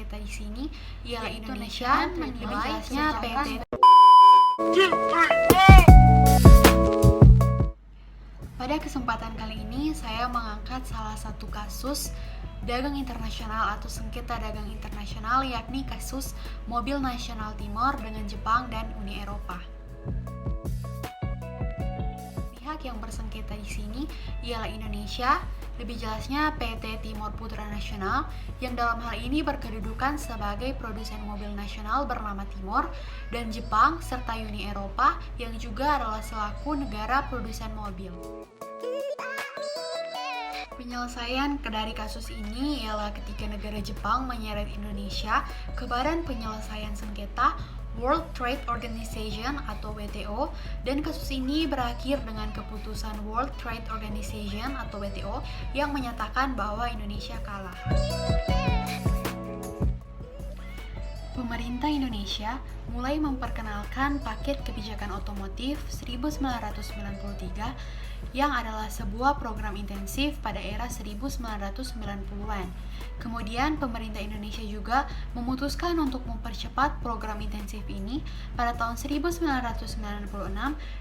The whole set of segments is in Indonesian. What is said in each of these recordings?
bersengketa di sini ialah Indonesia, lebih jelasnya PT. Pada kesempatan kali ini, saya mengangkat salah satu kasus dagang internasional atau sengketa dagang internasional, yakni kasus mobil nasional Timor dengan Jepang dan Uni Eropa. Pihak yang bersengketa di sini ialah Indonesia, lebih jelasnya PT Timor Putra Nasional, yang dalam hal ini berkedudukan sebagai produsen mobil nasional bernama Timor, dan Jepang serta Uni Eropa yang juga adalah selaku negara produsen mobil. Penyelesaian dari kasus ini ialah ketika negara Jepang menyeret Indonesia ke Badan Penyelesaian Sengketa World Trade Organization atau WTO, dan kasus ini berakhir dengan keputusan World Trade Organization atau WTO yang menyatakan bahwa Indonesia kalah. Pemerintah Indonesia mulai memperkenalkan paket kebijakan otomotif 1993 yang adalah sebuah program intensif pada era 1990-an. Kemudian pemerintah Indonesia juga memutuskan untuk mempercepat program intensif ini pada tahun 1996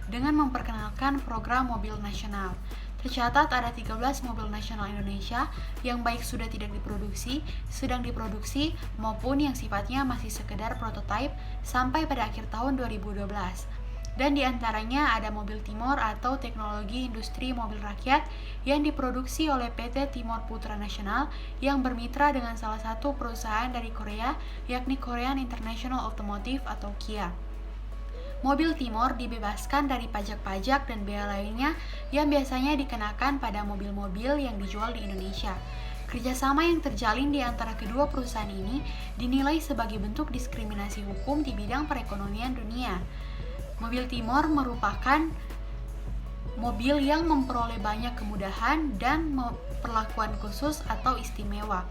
dengan memperkenalkan program mobil nasional. Tercatat ada 13 mobil nasional Indonesia yang baik sudah tidak diproduksi, sedang diproduksi, maupun yang sifatnya masih sekedar prototipe sampai pada akhir tahun 2012. Dan diantaranya ada mobil Timor atau teknologi industri mobil rakyat yang diproduksi oleh PT Timor Putra Nasional yang bermitra dengan salah satu perusahaan dari Korea, yakni Korean International Automotive atau KIA. Mobil Timor dibebaskan dari pajak-pajak dan bea lainnya yang biasanya dikenakan pada mobil-mobil yang dijual di Indonesia. Kerjasama yang terjalin di antara kedua perusahaan ini dinilai sebagai bentuk diskriminasi hukum di bidang perekonomian dunia. Mobil Timor merupakan mobil yang memperoleh banyak kemudahan dan perlakuan khusus atau istimewa.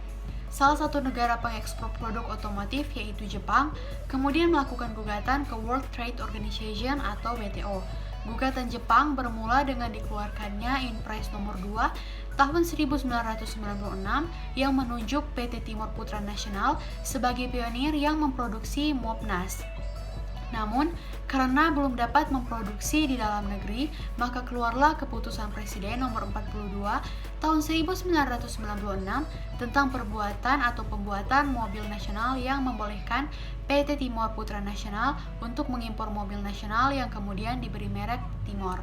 Salah satu negara pengekspor produk otomotif yaitu Jepang, kemudian melakukan gugatan ke World Trade Organization atau WTO. Gugatan Jepang bermula dengan dikeluarkannya Inpres nomor 2 tahun 1996 yang menunjuk PT Timor Putra Nasional sebagai pionir yang memproduksi Mopnas. Namun, karena belum dapat memproduksi di dalam negeri, maka keluarlah keputusan Presiden nomor 42 tahun 1996 tentang perbuatan atau pembuatan mobil nasional yang membolehkan PT Timor Putra Nasional untuk mengimpor mobil nasional yang kemudian diberi merek Timor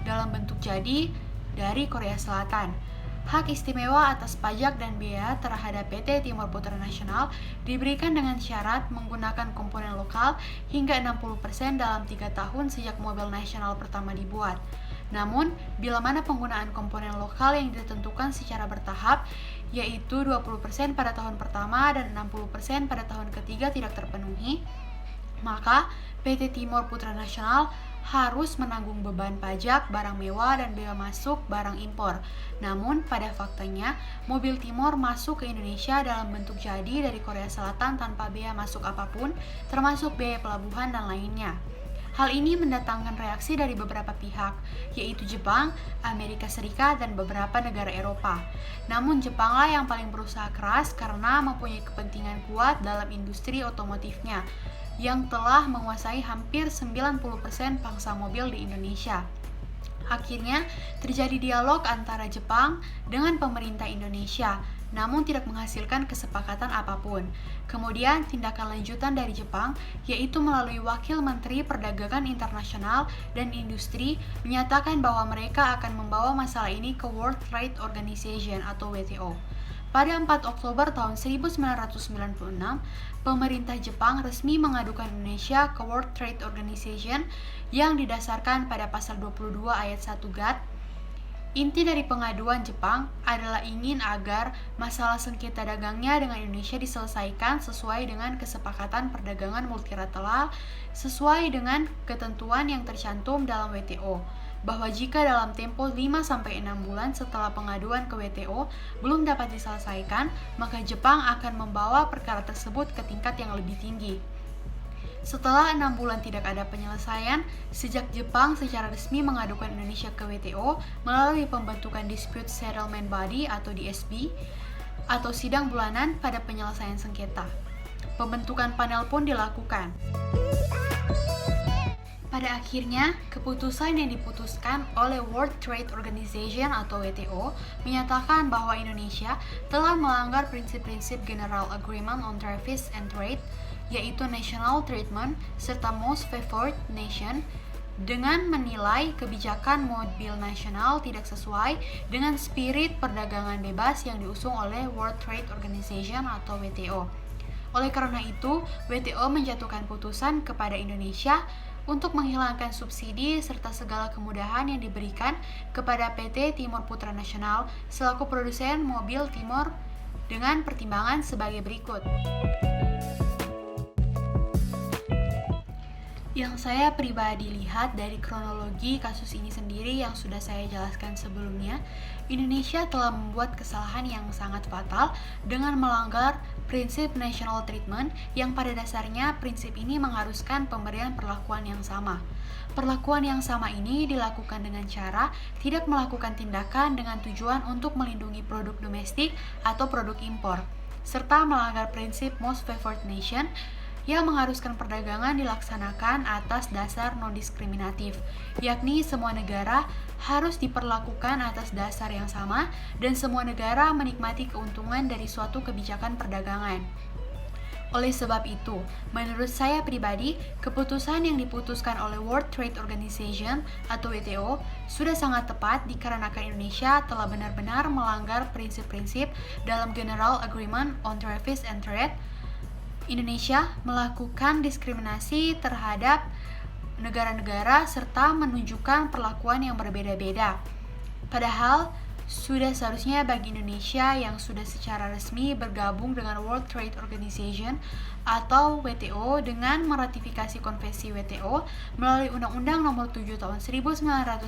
dalam bentuk jadi dari Korea Selatan. Hak istimewa atas pajak dan bea terhadap PT Timor Putra Nasional diberikan dengan syarat menggunakan komponen lokal hingga 60% dalam 3 tahun sejak mobil nasional pertama dibuat. Namun, bila mana penggunaan komponen lokal yang ditentukan secara bertahap, yaitu 20% pada tahun pertama dan 60% pada tahun ketiga tidak terpenuhi, maka PT Timor Putra Nasional harus menanggung beban pajak, barang mewah, dan bea masuk barang impor. Namun, pada faktanya, mobil Timor masuk ke Indonesia dalam bentuk jadi dari Korea Selatan tanpa bea masuk apapun, termasuk biaya pelabuhan dan lainnya. Hal ini mendatangkan reaksi dari beberapa pihak, yaitu Jepang, Amerika Serikat, dan beberapa negara Eropa. Namun Jepanglah yang paling berusaha keras karena mempunyai kepentingan kuat dalam industri otomotifnya, yang telah menguasai hampir 90% pangsa mobil di Indonesia. Akhirnya, terjadi dialog antara Jepang dengan pemerintah Indonesia, namun tidak menghasilkan kesepakatan apapun. Kemudian, tindakan lanjutan dari Jepang, yaitu melalui Wakil Menteri Perdagangan Internasional dan Industri, menyatakan bahwa mereka akan membawa masalah ini ke World Trade Organization atau WTO. Pada 4 Oktober tahun 1996, pemerintah Jepang resmi mengadukan Indonesia ke World Trade Organization yang didasarkan pada pasal 22 ayat 1 GATT. Inti dari pengaduan Jepang adalah ingin agar masalah sengketa dagangnya dengan Indonesia diselesaikan sesuai dengan kesepakatan perdagangan multilateral sesuai dengan ketentuan yang tercantum dalam WTO. Bahwa jika dalam tempo 5-6 bulan setelah pengaduan ke WTO belum dapat diselesaikan, maka Jepang akan membawa perkara tersebut ke tingkat yang lebih tinggi. Setelah 6 bulan tidak ada penyelesaian, sejak Jepang secara resmi mengadukan Indonesia ke WTO melalui pembentukan Dispute Settlement Body atau DSB, atau sidang bulanan pada penyelesaian sengketa. Pembentukan panel pun dilakukan. Pada akhirnya, keputusan yang diputuskan oleh World Trade Organization atau WTO menyatakan bahwa Indonesia telah melanggar prinsip-prinsip General Agreement on Tariffs and Trade, yaitu National Treatment serta Most Favored Nation, dengan menilai kebijakan mobil nasional tidak sesuai dengan spirit perdagangan bebas yang diusung oleh World Trade Organization atau WTO. Oleh karena itu, WTO menjatuhkan putusan kepada Indonesia untuk menghilangkan subsidi serta segala kemudahan yang diberikan kepada PT Timur Putra Nasional selaku produsen mobil Timor dengan pertimbangan sebagai berikut. Yang saya pribadi lihat dari kronologi kasus ini sendiri yang sudah saya jelaskan sebelumnya, Indonesia telah membuat kesalahan yang sangat fatal dengan melanggar prinsip national treatment yang pada dasarnya prinsip ini mengharuskan pemberian perlakuan yang sama. Perlakuan yang sama ini dilakukan dengan cara tidak melakukan tindakan dengan tujuan untuk melindungi produk domestik atau produk impor, serta melanggar prinsip most favored nation yang mengharuskan perdagangan dilaksanakan atas dasar non-diskriminatif, yakni semua negara harus diperlakukan atas dasar yang sama dan semua negara menikmati keuntungan dari suatu kebijakan perdagangan. Oleh sebab itu, menurut saya pribadi, keputusan yang diputuskan oleh World Trade Organization atau WTO sudah sangat tepat dikarenakan Indonesia telah benar-benar melanggar prinsip-prinsip dalam General Agreement on Tariffs and Trade. Indonesia melakukan diskriminasi terhadap negara-negara serta menunjukkan perlakuan yang berbeda-beda. Padahal, sudah seharusnya bagi Indonesia yang sudah secara resmi bergabung dengan World Trade Organization atau WTO dengan meratifikasi konvensi WTO melalui Undang-Undang Nomor 7 Tahun 1994,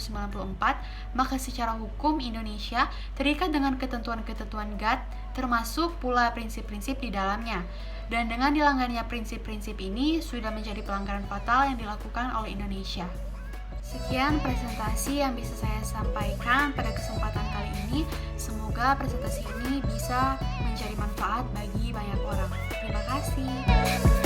maka secara hukum Indonesia terikat dengan ketentuan-ketentuan GATT termasuk pula prinsip-prinsip di dalamnya. Dan dengan dilanggarnya prinsip-prinsip ini sudah menjadi pelanggaran fatal yang dilakukan oleh Indonesia. Sekian presentasi yang bisa saya sampaikan pada kesempatan kali ini. Semoga presentasi ini bisa menjadi manfaat bagi banyak orang. Terima kasih.